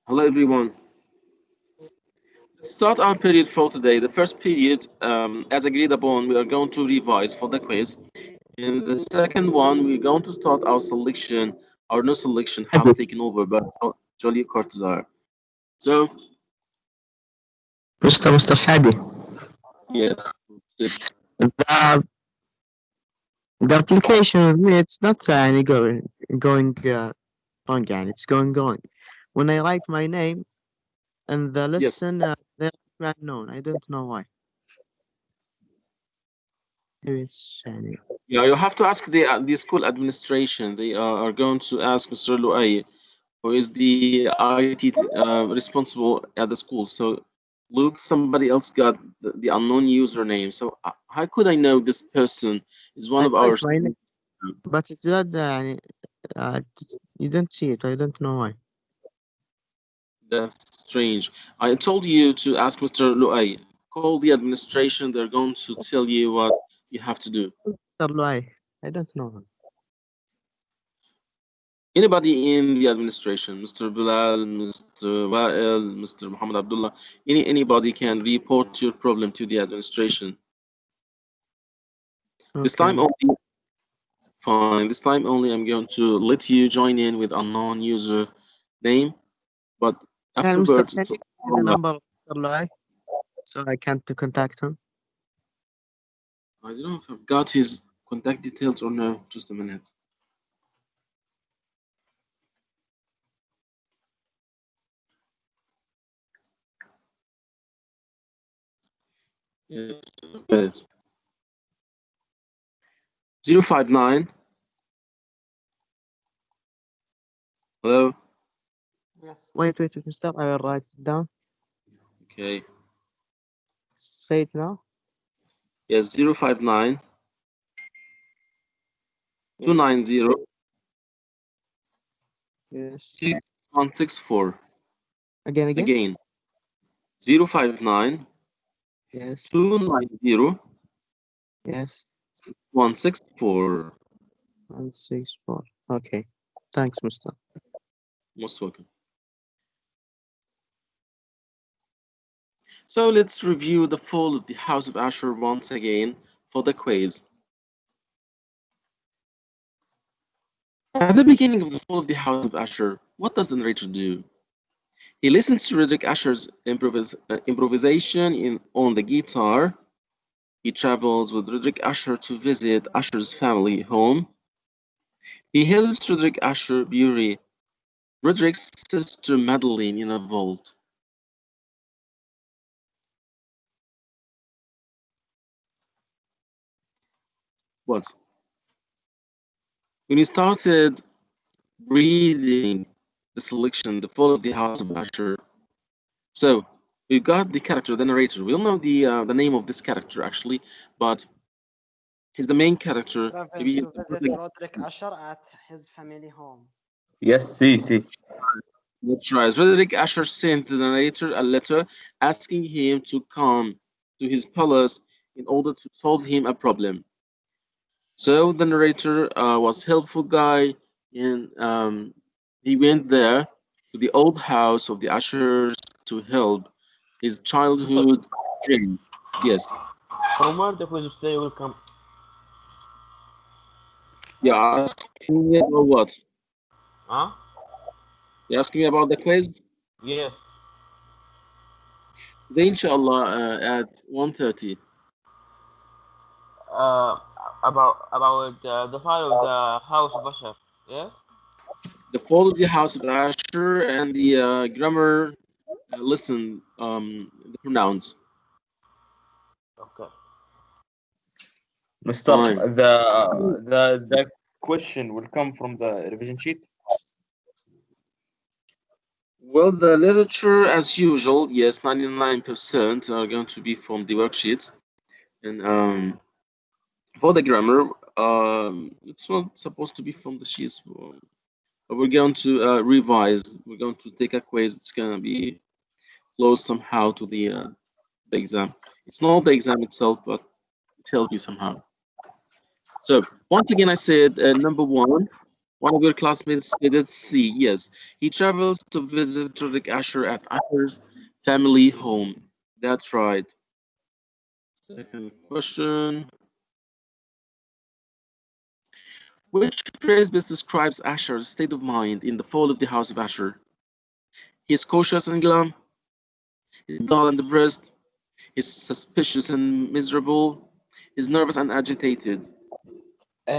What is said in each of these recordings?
Hello, everyone. Let's start our period for today. The first period, as agreed upon, we are going to revise for the quiz. In the second one, we're going to start our selection, our new selection house taken over by Jolie Cortazar. So, Mr. Mustafadi, yes, the the application with me it's not any going wrong يعني it's going. When I write my name and the yes, lesson they write unknown. I don't know why. Maybe it's يعني yeah, you have to ask the school administration. They are going to ask Mr. Luay, who is the IT responsible at the school. So, look, somebody else got the unknown username. So, how could I know this person is one I of our write my name, students? but it's not يعني uh, you don't see it. I don't know why. That's strange. I told you to ask Mr. Luay. Call the administration. They're going to tell you what you have to do. Mr. Luai, I don't know him. Anybody in the administration, Mr. Bilal, Mr. Wael, Mr. Muhammad Abdullah, anybody can report your problem to the administration. This time Okay. only, fine. This time only, I'm going to let you join in with unknown user name, but And Mr. afterwards, Can it's you give me the number of Mr. Luai so I can to contact him? I don't know if I've got his contact details or no. Just a minute. Yes, I've got it. 059. Hello. Wait, Mr. I will write it down. Okay. Say it now. Yes, 059 Yes. 290 Yes. 6164. Again. Again, 059 Yes. 290 Yes. 6164. 164. Okay. Thanks, Mister. Most welcome. So let's review the fall of the House of Asher once again for the quiz. At the beginning of the fall of the House of Asher, what does the narrator do? He listens to Roderick Asher's improvisation on the guitar. He travels with Roderick Asher to visit Asher's family home. He helps Roderick Asher bury Roderick's sister Madeline in a vault. What? When he started reading the selection, The Fall of the House of Asher, so we got the character, the narrator. We don't know the name of this character actually, but he's the main character. Travels Maybe to visit Roderick Usher at his family home. Yes, see. that's right. Frederick Asher sent the narrator a letter asking him to come to his palace in order to solve him a problem. So the narrator was helpful guy, and he went there to the old house of the Ashers to help his So, childhood friend. Yes, from where the quiz today will come? you're asking me about what? Huh? You're asking me about the quiz? Yes. Today, inshallah, at 1:30. Uh, about the file of the House of Usher. Yes. The fall of the house of Asher and the grammar lesson, the pronouns. Okay. Mister, Fine. the question will come from the revision sheet. Well, the literature, as usual, yes, 99% are going to be from the worksheets. And for the grammar, it's not supposed to be from the sheets. But we're going to revise. We're going to take a quiz. It's going to be close somehow to the exam. It's not the exam itself, but it helps you somehow. So once again, I said number one One of your classmates stated C. Yes, he travels to visit Rick Asher at Asher's family home. That's right. Second question. Which phrase best describes Asher's state of mind in the fall of the house of Asher? He is cautious and glum. He's dull and depressed. He's suspicious and miserable. He's nervous and agitated.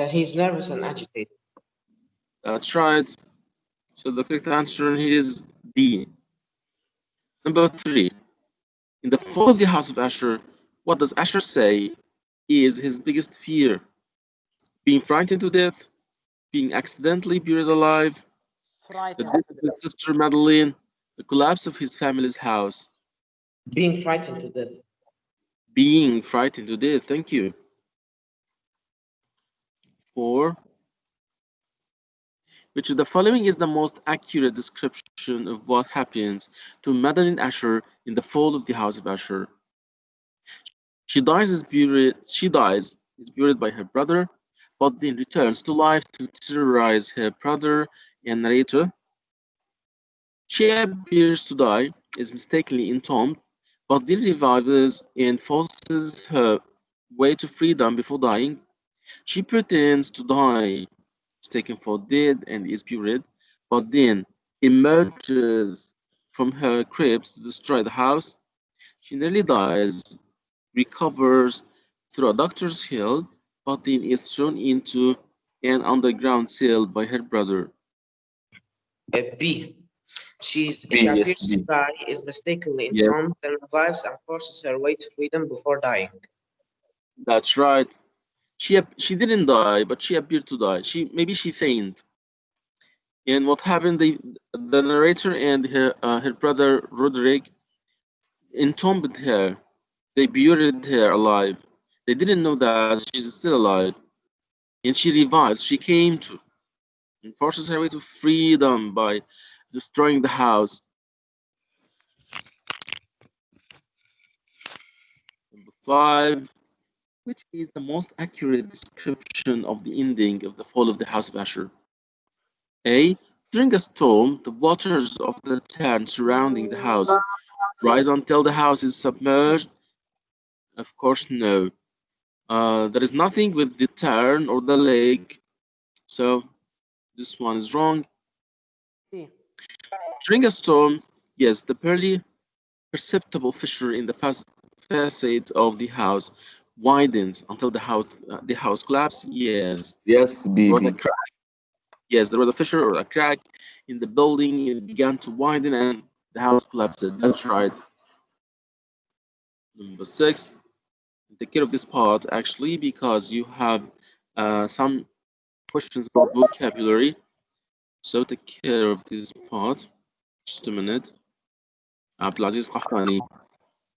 He's nervous and agitated. That's right. So the correct answer here is D. Number 3. In the fall of the house of Asher, what does Asher say is his biggest fear? Being frightened to death, being accidentally buried alive, the Frightened death to of death. his sister Madeline, the collapse of his family's house. Being frightened to death. Being frightened to death, thank you. 4. Which of the following is the most accurate description of what happens to Madeline Asher in the fall of the house of Asher? She dies, is buried by her brother, but then returns to life to terrorize her brother and narrator. She appears to die, is mistakenly entombed, but then revives and forces her way to freedom before dying. She pretends to die, is taken for dead and is buried, but then emerges from her crypt to destroy the house. She nearly dies, recovers through a doctor's help, but then is thrown into an underground cell by her brother. B. B, She yes, appears to B. die, is mistakenly Yes, entombed, then revives and forces her way to freedom before dying. that's right. She didn't die, but she appeared to die. She fainted. And what happened? The narrator and her brother Roderick entombed her. They buried her alive. They didn't know that she's still alive. And she revives. She came to and forces her way to freedom by destroying the house. Number 5. Which is the most accurate description of the ending of the fall of the house of Asher? A. During a storm, the waters of the tarn surrounding the house rise until the house is submerged. Of course, no. There is nothing with the tarn or the lake, so this one is wrong. C. During a storm, yes, the barely perceptible fissure in the facade of the house widens until the house collapses. Yes, Yes, there B, was a B. crack. Yes, there was a fissure or a crack in the building. It began to widen and the house collapsed. That's right. Number 6. Take care of this part actually because you have some questions about vocabulary. So take care of this part. Just a minute. Abdulaziz Qahtani,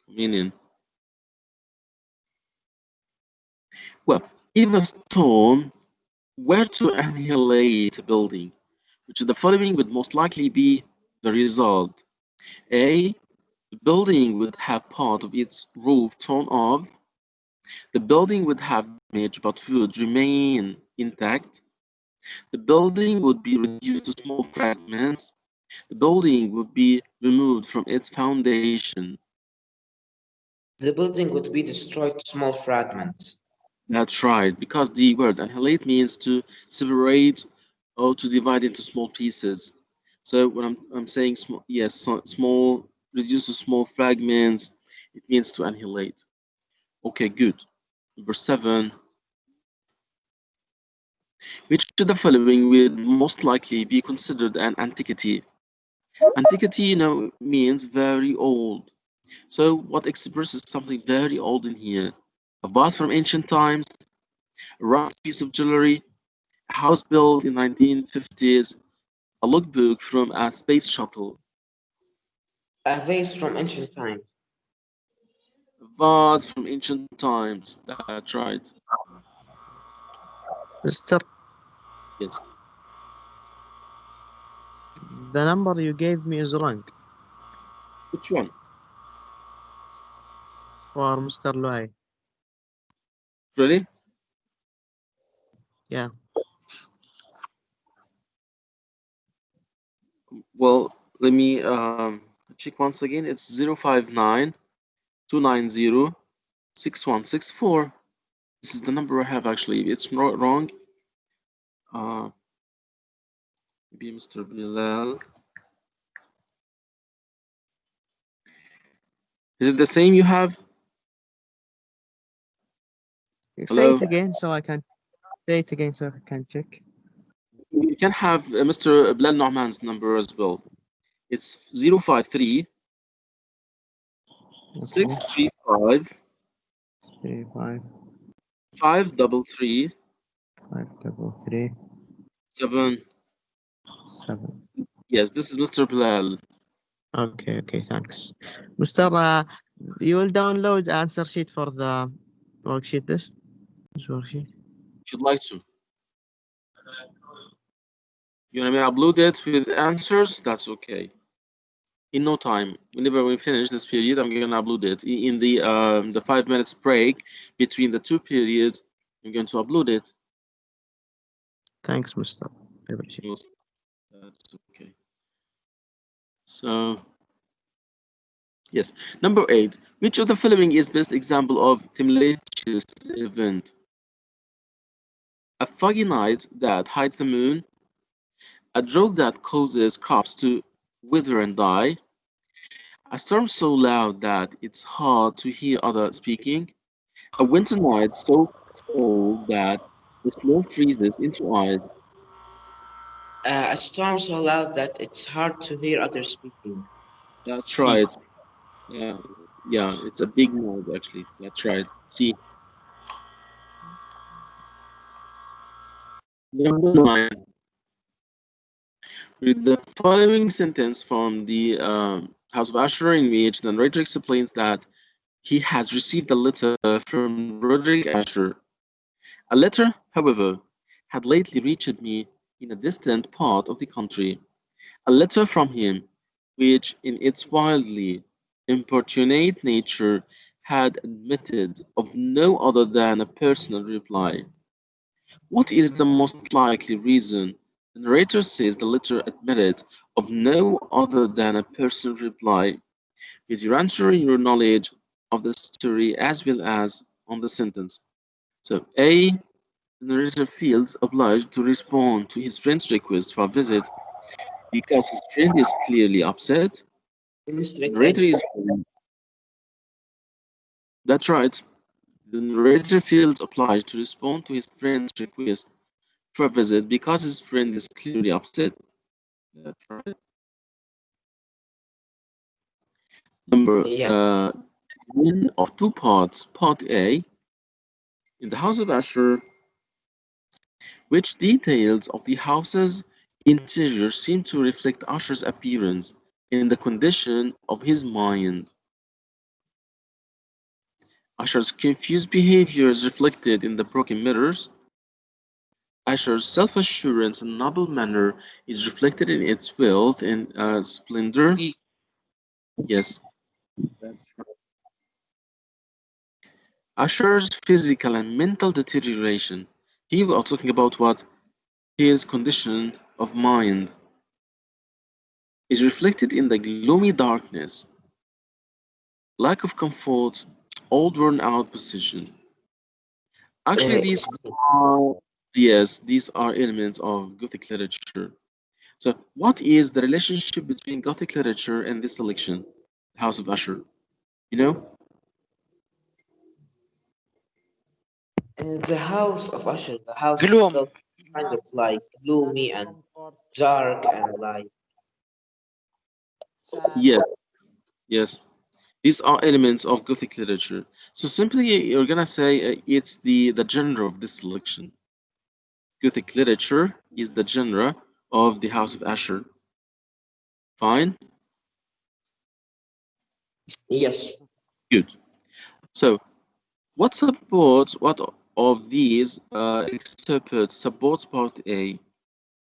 comedian. Well, if a storm were to annihilate a building, which of the following would most likely be the result? A. The building would have part of its roof torn off. The building would have damage but would remain intact. The building would be reduced to small fragments. The building would be removed from its foundation. The building would be destroyed to small fragments. That's right, because the word annihilate means to separate or to divide into small pieces. So when I'm saying small, yes, so small, reduced to small fragments, it means to annihilate. Okay, good. Number 7. Which of the following would most likely be considered an antiquity? Antiquity, means very old. So what expresses something very old in here? A vase from ancient times, a rough piece of jewelry, a house built in 1950s, a logbook from a space shuttle, A vase from ancient times. a vase from ancient times. That's right. Mister, Yes. the number you gave me is wrong. Which one? For Mr. Luai. Really? Yeah. Well, let me check once again. It's 059 290 6164. This is the number I have actually. If it's not wrong, uh, maybe Mr. Bilal. Is it the same you have? Say Hello? it again so I can say it again so I can check. You can have Mr. Bilal Nauman's number as well. It's 053 Okay. 635 35 533 533 7. 7. Yes, this is Mr. Bilal. Okay, okay, thanks. Mr. You will download answer sheet for the worksheet this worksheet. If you'd like to. You want me to upload it with answers? That's okay. In no time, whenever we finish this period, I'm gonna upload it. In the 5 minutes break between the two periods, I'm going to upload it. Thanks, Mr. I appreciate it. That's okay. So yes, number 8. Which of the following is best example of tumultuous event? A foggy night that hides the moon, a drought that causes crops to wither and die, a storm so loud that it's hard to hear others speaking, a winter night so cold that the snow freezes into ice. A storm so loud that it's hard to hear others speaking. That's right. Yeah, yeah, it's a big noise actually. That's right. See, number 9. Read the following sentence from the House of Usher in which the narrator explains that he has received a letter from Roderick Asher. A letter, however, had lately reached me in a distant part of the country. A letter from him, which in its wildly importunate nature had admitted of no other than a personal reply. What is the most likely reason? The narrator says the letter admitted of no other than a personal reply. Is your answer your knowledge of the story as well as on the sentence? So A, the narrator feels obliged to respond to his friend's request for a visit because his friend is clearly upset. The narrator Demonstrated. is That's right. The narrator feels obliged to respond to his friend's request for a visit because his friend is clearly upset. That's right. Number Yeah. one of two parts. Part A, in the House of Asher, which details of the house's interior seem to reflect Asher's appearance and the condition of his mind. Asher's confused behavior is reflected in the broken mirrors. Asher's self-assurance and noble manner is reflected in its wealth and splendor. Yes, that's right. Asher's physical and mental deterioration. Here we are talking about what? His condition of mind is reflected in the gloomy darkness, lack of comfort, old worn out position. Actually, Excuse me. are, yes, these are elements of Gothic literature. So, what is the relationship between Gothic literature and this selection, House of Usher? You know? The house of Usher, the house Gloom. itself, kind of like Darkness, lack gloomy of and comfort, dark and like sad. Yes, yes. These are elements of Gothic literature. So simply, you're gonna say it's the genre of this selection. Gothic literature is the genre of the House of Usher. Fine, yes. good. So, what of these excerpts supports part A?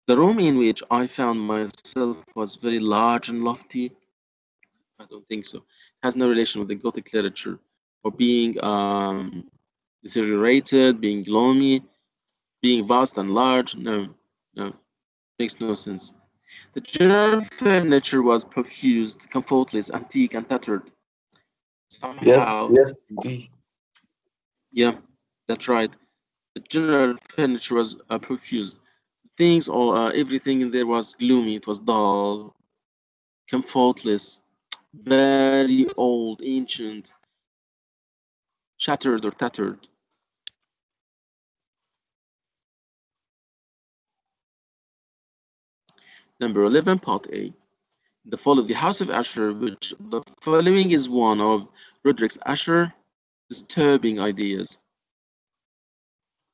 The room in which I found myself was very large and lofty. I don't think so. It has no relation with the Gothic literature or being deteriorated, being gloomy, being vast and large. No, no, makes no sense. The general furniture was profused, comfortless, antique, and tattered. Yes, Somehow, yes, B. yeah, that's right. The general furniture was profused. Things or everything in there was gloomy. It was dull, comfortless, very old, ancient, shattered or tattered. Number 11, Part A. The Fall of the House of Usher, which the following is one of Roderick Usher's disturbing ideas.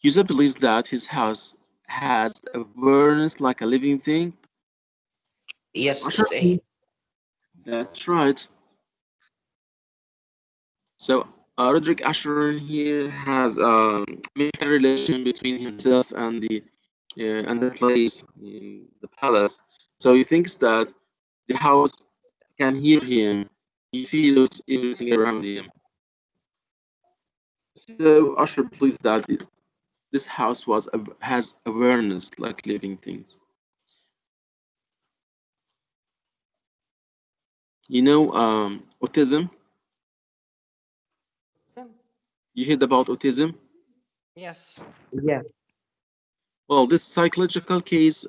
User believes that his house has awareness like a living thing. Yes, Usher, it's A. that's right. So Roderick Usher here has made a relation between himself and the place, the palace. So he thinks that the house can hear him. He feels everything around him. So Usher believes that this house has awareness like living things. You know, autism. You heard about autism? Yes. Yeah. Well, this psychological case,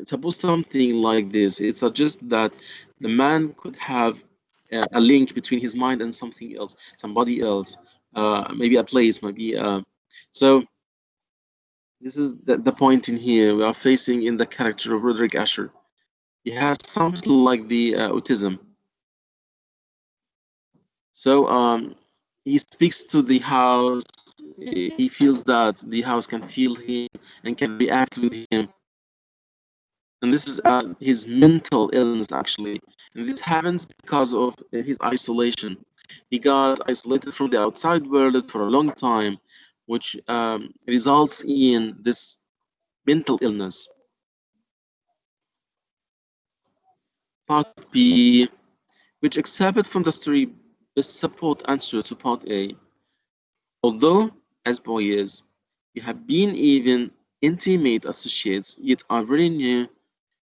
suppose something like this. It suggests that the man could have a link between his mind and something else, somebody else, maybe a place, maybe. So this is the point in here we are facing in the character of Roderick Asher. He has something like the autism. So he speaks to the house. He feels that the house can feel him and can react with him. And this is his mental illness actually. And this happens because of his isolation. He got isolated from the outside world for a long time, which results in this mental illness. Part B, which accepted from the story best support answer to part A. Although, as boys, we have been even intimate associates, yet I really knew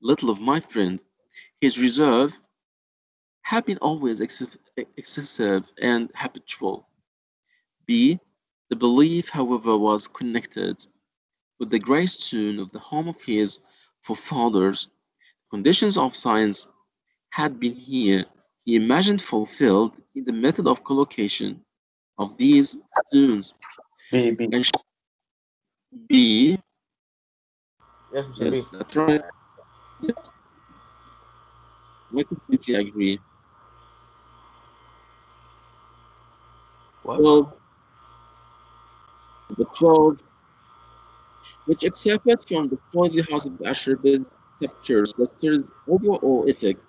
little of my friend. His reserve had been always excessive and habitual. B. The belief, however, was connected with the grey stone of the home of his forefathers. Conditions of science had been here, he imagined fulfilled in the method of collocation of these stones. B, B. And B, Yes, Mr. B. yes, that's right. Yes, I completely agree. What? 12, the 12, which accepted from the Holy House of Asher captures the story's overall effect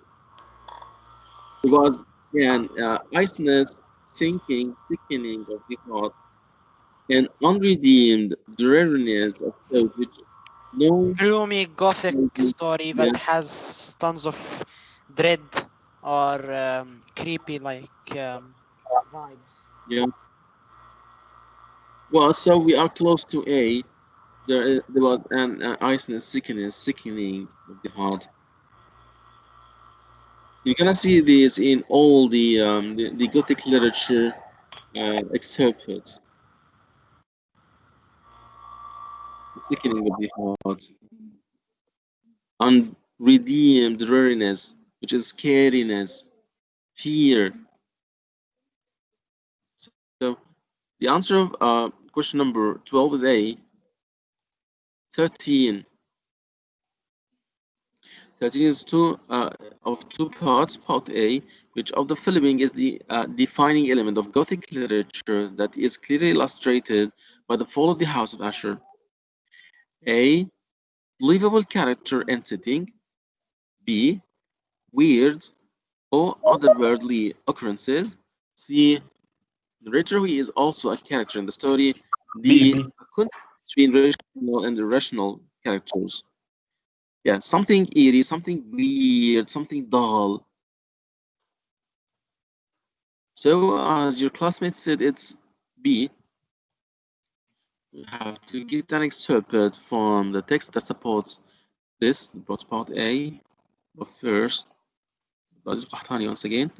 was an iceness, sinking, sickening of the heart, and unredeemed dreariness of those which no Gloomy gothic story that yeah, has tons of dread or creepy vibes. yeah. Well, so we are close to A. There was an iceness, sickness, sickening of the heart. You're gonna see this in all the Gothic literature excerpts. The sickening of the heart, unredeemed dreariness, which is scariness, fear. So the answer of question number 12 is A. 13. 13 is of two parts. Part A, which of the following is the defining element of Gothic literature that is clearly illustrated by the fall of the House of Usher. A. Believable character and setting. B. Weird or otherworldly occurrences. C. Narrator who is also a character in the story. B, D. B. A contrast between rational and irrational characters. Yeah, something eerie, something weird, something dull. So, as your classmate said, it's B. You have to get an excerpt from the text that supports this about part A. But first, Aziz Qahtani once again.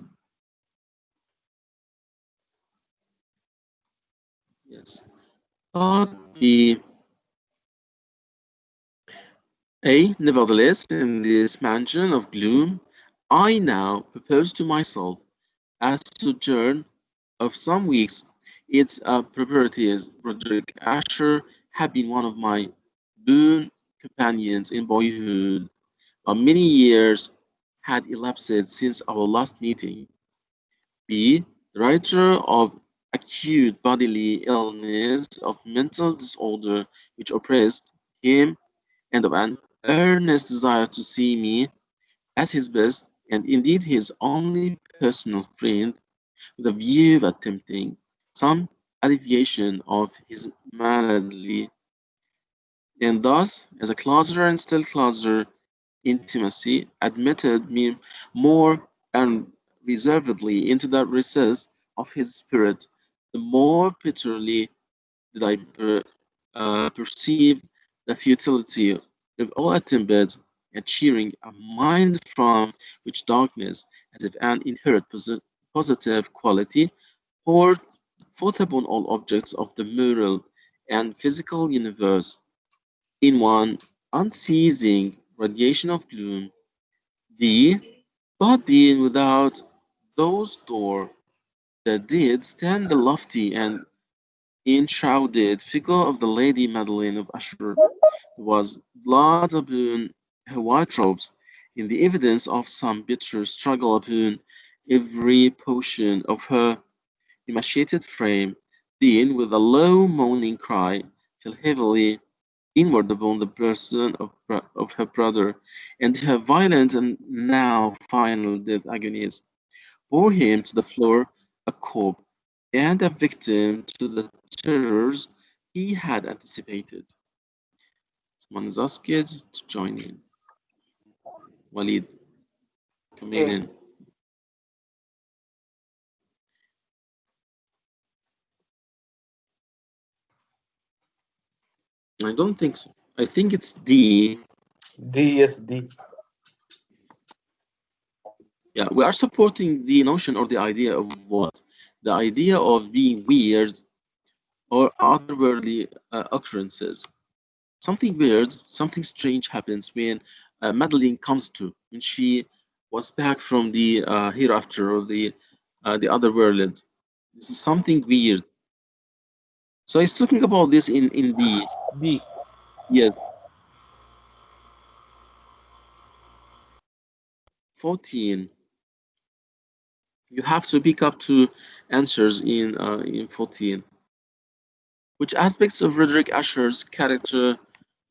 Yes. Part B. Nevertheless, in this mansion of gloom, I now propose to myself a sojourn of some weeks. Its proprieties, Roderick Asher, have been one of my boon companions in boyhood. Many years had elapsed since our last meeting. B. The writer of acute bodily illness, of mental disorder which oppressed him, and of an earnest desire to see me as his best, and indeed his only personal friend, with a view of attempting some alleviation of his malady, and thus, as a closer and still closer intimacy admitted me more unreservedly into the recess of his spirit, the more bitterly did I perceive the futility of all attempts at cheering a mind from which darkness, as if an inherent positive quality, poured forth upon all objects of the moral and physical universe in one unceasing radiation of gloom. The body without those door that did stand the lofty and enshrouded figure of the Lady Madeline of Ashur. There was blood upon her white robes, in the evidence of some bitter struggle upon every portion of her emaciated frame. Then, with a low moaning cry, fell heavily inward upon the person of her brother, and her violent and now final death agonies bore him to the floor a corpse and a victim to the terrors he had anticipated. Someone is asked to join in. Walid, coming A. in. I don't think so. I think it's D. D, yes, D. Yeah, we are supporting the notion or the idea of what? The idea of being weird or otherworldly occurrences. Something weird, something strange happens when Madeline comes to, when she was back from the hereafter or the other world. This is something weird. So he's talking about this in the D. yes 14. You have to pick up two answers in 14. Which aspects of Roderick Asher's character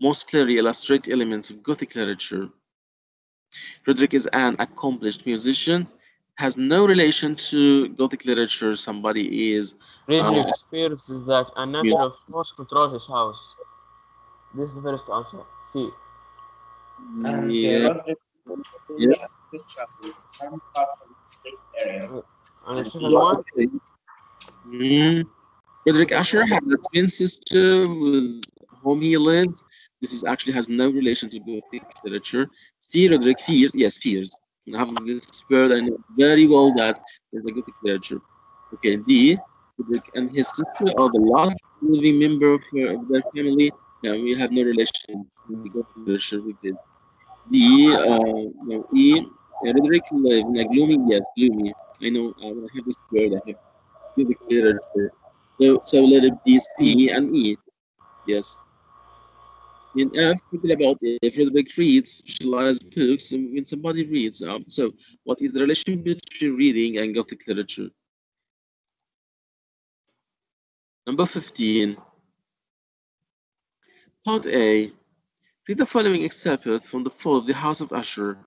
most clearly illustrate elements of Gothic literature? Roderick is an accomplished musician, has no relation to Gothic literature. Somebody is uh, Frederick fears that a natural force controls his house. This is the first answer. C. And yeah, Roderick yeah. is orchestra with some part of the area. And the second one, Okay. Mm. Roderick second Asher one, has a twin sister with whom he lives. This is actually has no relation to Gothic literature. See, Roderick fears, yes, fears. I have this word I know very well that there's a Gothic literature. Okay, D. Roderick and his sister are the last living member of their family. Yeah, we have no relation in the Gothic literature with this. D. No, E. Roderick lives in a gloomy, yes, gloomy. I know when I have this word, I have Gothic literature. So let it be E. C and E. Yes. In F, forget about if Frederick reads specialized books when somebody reads. So what is the relation between reading and Gothic literature? Number 15. Part A. Read the following excerpt from the Fall of the House of Usher.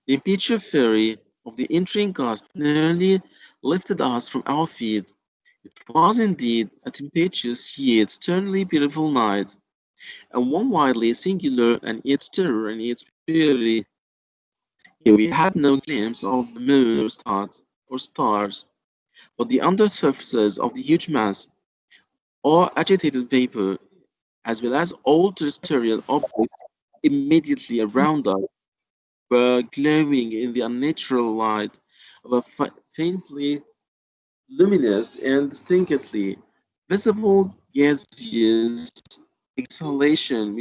The impetuous fury of the entering gust nearly lifted us from our feet. It was indeed a tempestuous yet sternly beautiful night, and one widely singular in its terror and its beauty. Here we had no glimpse of the moon or stars, but the under surfaces of the huge mass, or agitated vapor, as well as all terrestrial objects immediately around us were glowing in the unnatural light of a faintly luminous and distinctly visible gaseous exhalation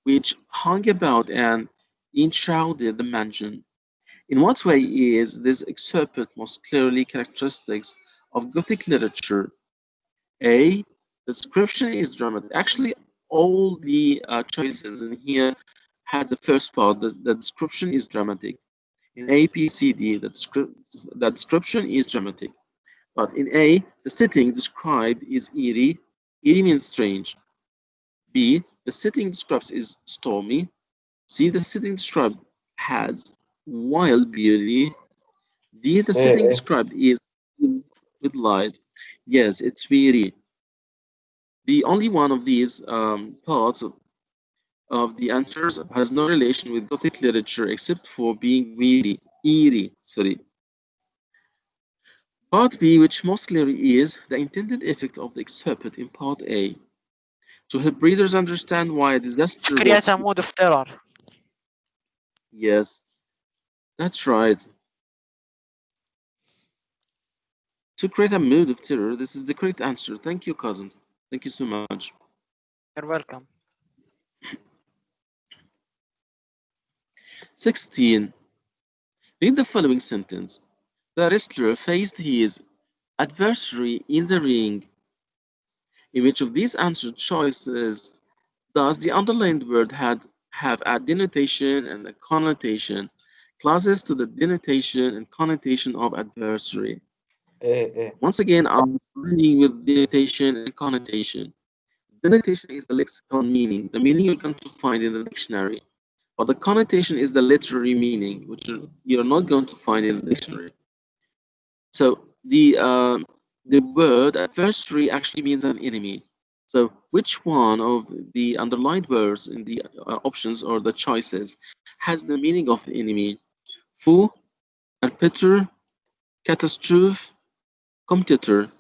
which hung about and enshrouded the mansion. In what way is this exhibit most clearly characteristics of Gothic literature? A. The description is dramatic. Actually, all the choices in here had the first part. The description is dramatic. In A, B, C, D, the description is dramatic. But in A, the setting described is eerie. Eerie means strange. B, the setting described is stormy. C, the setting described has wild beauty. D, the setting A. described is with light. Yes, it's weary. The only one of these parts of the answers has no relation with Gothic literature except for being weary, eerie. Sorry. Part B, which most clearly is the intended effect of the excerpt in Part A, to help readers understand why a disaster create walks. a mood of terror. Yes, that's right. To create a mood of terror, this is the correct answer. Thank you, cousin. Thank you so much. You're welcome. 16. Read the following sentence. The wrestler faced his adversary in the ring. In which of these answer choices does the underlined word have a denotation and a connotation, classes to the denotation and connotation of adversary? A. Once again, I'm starting with denotation and connotation. Denotation is the lexical meaning, the meaning you're going to find in the dictionary. But the connotation is the literary meaning, which you're not going to find in the dictionary. So the word adversary actually means an enemy. So which one of the underlined words in the options or the choices has the meaning of enemy? Foe, arbiter, catastrophe, competitor.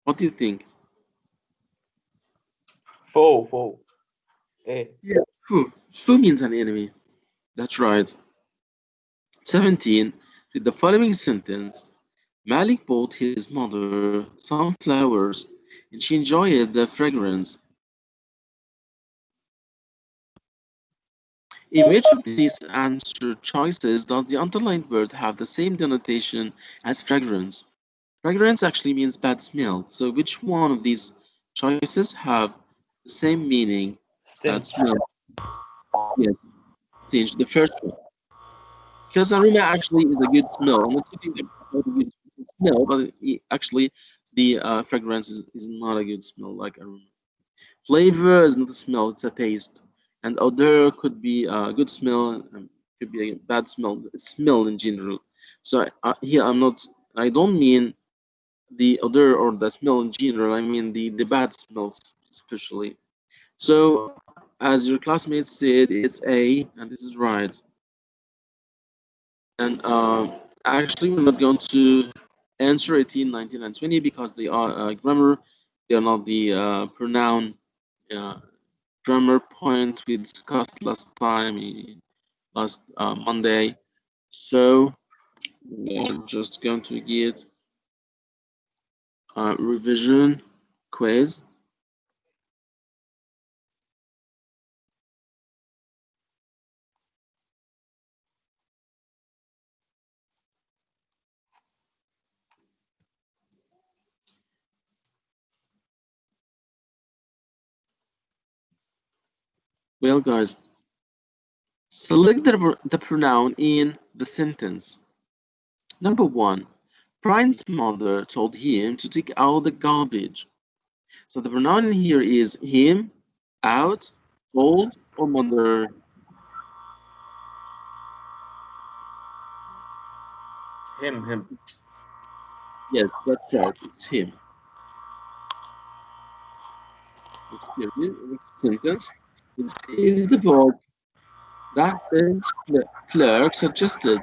What do you think? Foe. A. Yeah, foe. Foe means an enemy. That's right. 17. Read the following sentence. Malik bought his mother some flowers and she enjoyed the fragrance. In which of these answer choices does the underlined word have the same denotation as fragrance? Fragrance actually means bad smell. So which one of these choices have the same meaning? Bad Stench. smell. Yes, stench, the first one. Because aroma actually is a good smell. I'm not talking about a good smell, but actually the fragrance is not a good smell like aroma. Flavor is not a smell, it's a taste. And odor could be a good smell, could be a bad smell. It's smell in general. So here I don't mean the odor or the smell in general. I mean the bad smells especially. So as your classmate said, it's A, and this is right. And actually, we're not going to answer 18, 19, and 20 because they are grammar. They are not the pronoun grammar point we discussed last time, last Monday. So we're just going to get a revision quiz. Well, guys, select the pronoun in the sentence. Number one, Brian's mother told him to take out the garbage. So the pronoun here is him, out, told, or mother. Him. Yes, that's right. It's him. It's here. Next sentence. This is the book that Finn's clerk suggested.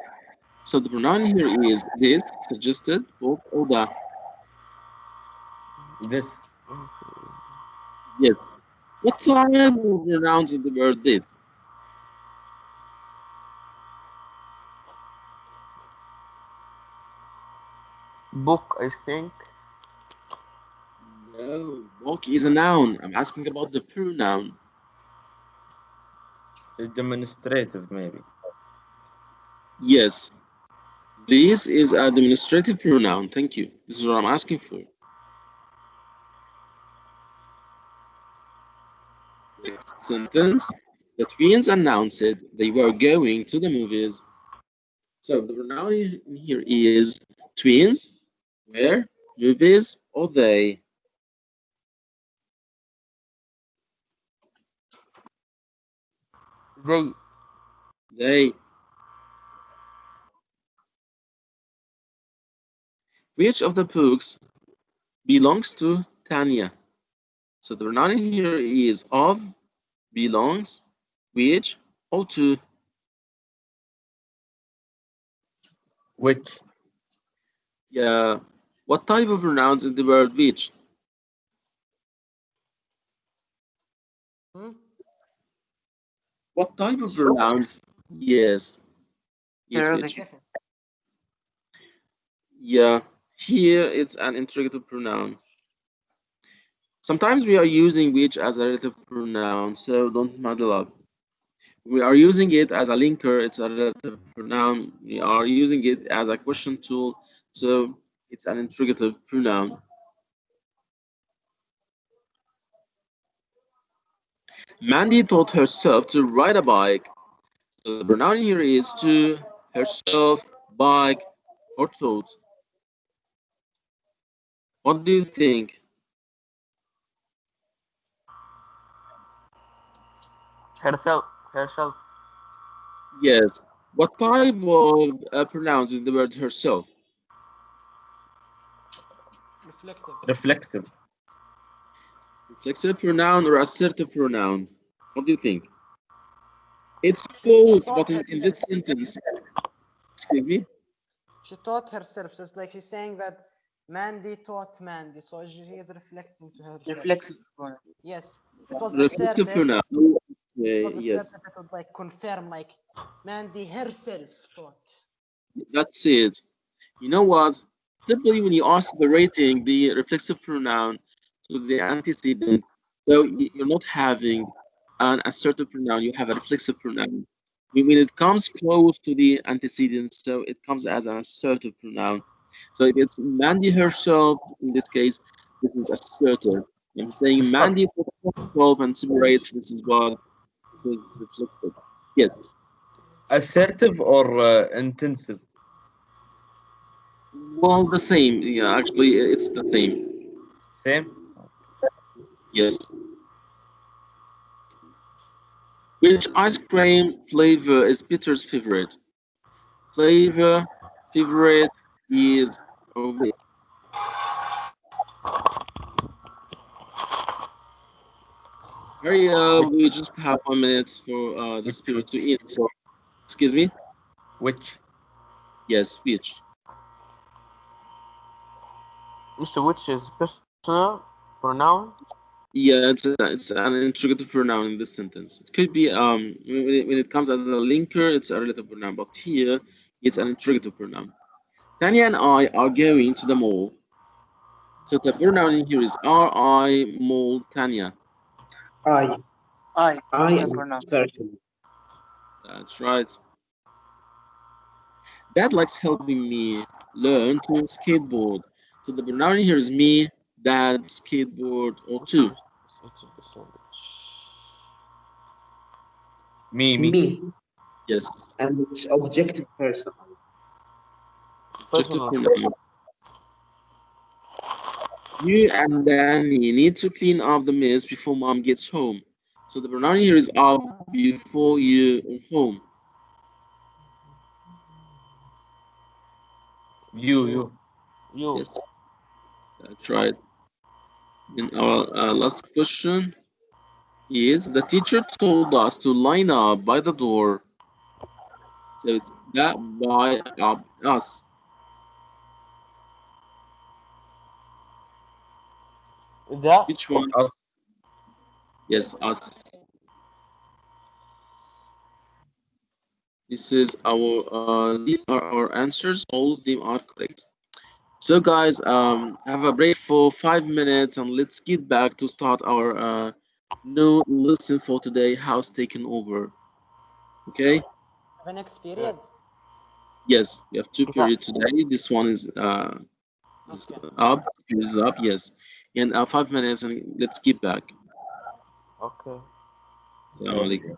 So the pronoun here is this, suggested, book, or the. This. Yes. What type of pronouns in the word this? Book, I think. No, book is a noun. I'm asking about the pronoun. Demonstrative, maybe. Yes, this is a demonstrative pronoun. Thank you. This is what I'm asking for. Next sentence. The twins announced they were going to the movies. So the pronoun in here is twins, where, movies, or they. They. They. Which of the books belongs to Tanya? So the pronoun in here is of, belongs, which, or to. Which? Yeah. What type of pronouns in the word which? Hmm? What type of pronouns? Yes. Yes, which? Periodic. Yeah. Here it's an interrogative pronoun. Sometimes we are using which as a relative pronoun, so don't muddle up. We are using it as a linker, it's a relative pronoun. We are using it as a question tool, so it's an interrogative pronoun. Mandy taught herself to ride a bike. So the pronoun here is to, herself, bike, or taught. What do you think? Herself. Herself. Yes. What type of pronouns in the word herself? Reflective. Reflexive. Reflexive pronoun or assertive pronoun? What do you think? It's She both, taught but in this herself. sentence, excuse me? She taught herself. So it's like she's saying that Mandy taught Mandy. So she is reflecting to herself. Reflexive pronoun. Yes. If it was Reflexive assertive, pronoun. it was Yes, assertive, it would like confirm, like Mandy herself taught. that's it. You know what? Simply when you are separating the reflexive pronoun to the antecedent, so you're not having an assertive pronoun, you have a reflexive pronoun. When it comes close to the antecedent, so it comes as an assertive pronoun. So if it's Mandy herself, in this case, this is assertive. I'm saying Stop. Mandy herself and separates, this is what, this is reflexive. Yes. Assertive or intensive? Well, the same. Yeah, actually, it's the same. Same. Yes. Which ice cream flavor is Peter's favorite? Flavor favorite is which? Hurry up! Which? We just have 1 minute for the Which? spirit to eat. So, excuse me. Which? Yes, which? Mr. Which is personal pronoun. Yeah, it's an interrogative pronoun in this sentence. It could be when it comes as a linker, it's a relative pronoun, but here it's an interrogative pronoun. Tanya and I are going to the mall. So the pronoun in here is are I mall Tanya. I. I. I Personal am pronoun. person. That's right. Dad likes helping me learn to skateboard. So the pronoun here is me, dad, skateboard, or Which two. one is it in this language? Me. Me. Yes, And it's objective person. objective Personal. pronoun. You and Danny need to clean up the mess before mom gets home. So the pronoun here is up before you are home. You. You. Yes, that's right. And our last question is the teacher told us to line up by the door. So it's that by up us. The. Which one? Us. Yes, us. This is these are our answers. All of them are correct. So guys, have a break for 5 minutes and let's get back to start our new lesson for today, house taken over. Okay? The next period. Yes, we have two Yeah. periods today. This one is Okay. up, speed is up, yes. In 5 minutes and let's get back. Okay. Assalamu alaikum.